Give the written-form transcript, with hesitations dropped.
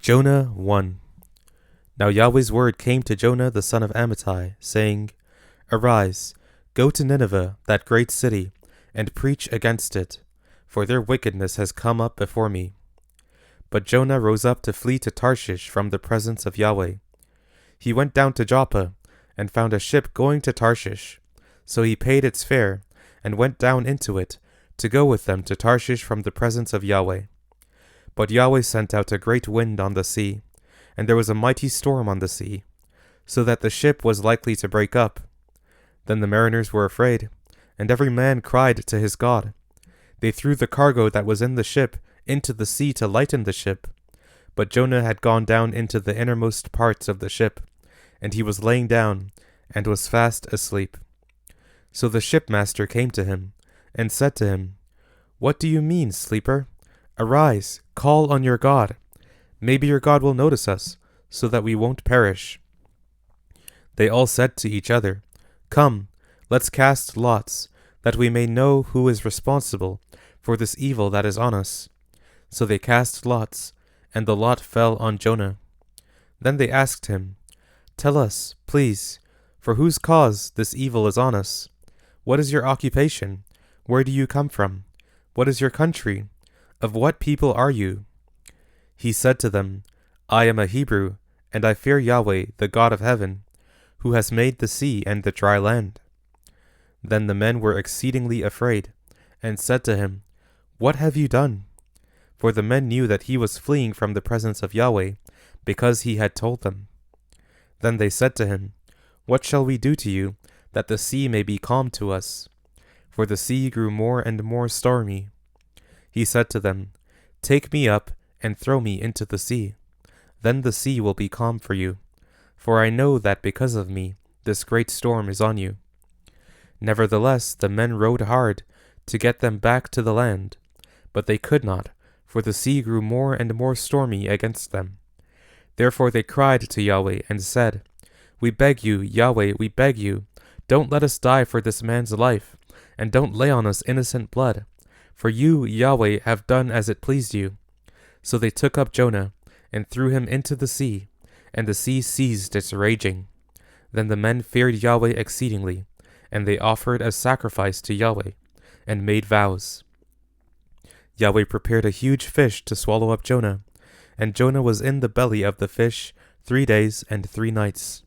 Jonah 1. Now Yahweh's word came to Jonah the son of Amittai, saying, Arise, go to Nineveh, that great city, and preach against it, for their wickedness has come up before me. But Jonah rose up to flee to Tarshish from the presence of Yahweh. He went down to Joppa, and found a ship going to Tarshish. So he paid its fare, and went down into it, to go with them to Tarshish from the presence of Yahweh. But Yahweh sent out a great wind on the sea, and there was a mighty storm on the sea, so that the ship was likely to break up. Then the mariners were afraid, and every man cried to his God. They threw the cargo that was in the ship into the sea to lighten the ship. But Jonah had gone down into the innermost parts of the ship, and he was laying down, and was fast asleep. So the shipmaster came to him, and said to him, What do you mean, sleeper? Arise, call on your God. Maybe your God will notice us, so that we won't perish. They all said to each other, Come, let's cast lots, that we may know who is responsible for this evil that is on us. So they cast lots, and the lot fell on Jonah. Then they asked him, Tell us, please, for whose cause this evil is on us? What is your occupation? Where do you come from? What is your country? Of what people are you? He said to them, I am a Hebrew, and I fear Yahweh, the God of heaven, who has made the sea and the dry land. Then the men were exceedingly afraid, and said to him, What have you done? For the men knew that he was fleeing from the presence of Yahweh, because he had told them. Then they said to him, What shall we do to you, that the sea may be calm to us? For the sea grew more and more stormy. He said to them, Take me up, and throw me into the sea. Then the sea will be calm for you, for I know that because of me this great storm is on you. Nevertheless the men rowed hard to get them back to the land, but they could not, for the sea grew more and more stormy against them. Therefore they cried to Yahweh, and said, We beg you, Yahweh, we beg you, don't let us die for this man's life, and don't lay on us innocent blood. For you, Yahweh, have done as it pleased you. So they took up Jonah, and threw him into the sea, and the sea ceased its raging. Then the men feared Yahweh exceedingly, and they offered a sacrifice to Yahweh, and made vows. Yahweh prepared a huge fish to swallow up Jonah, and Jonah was in the belly of the fish 3 days and 3 nights.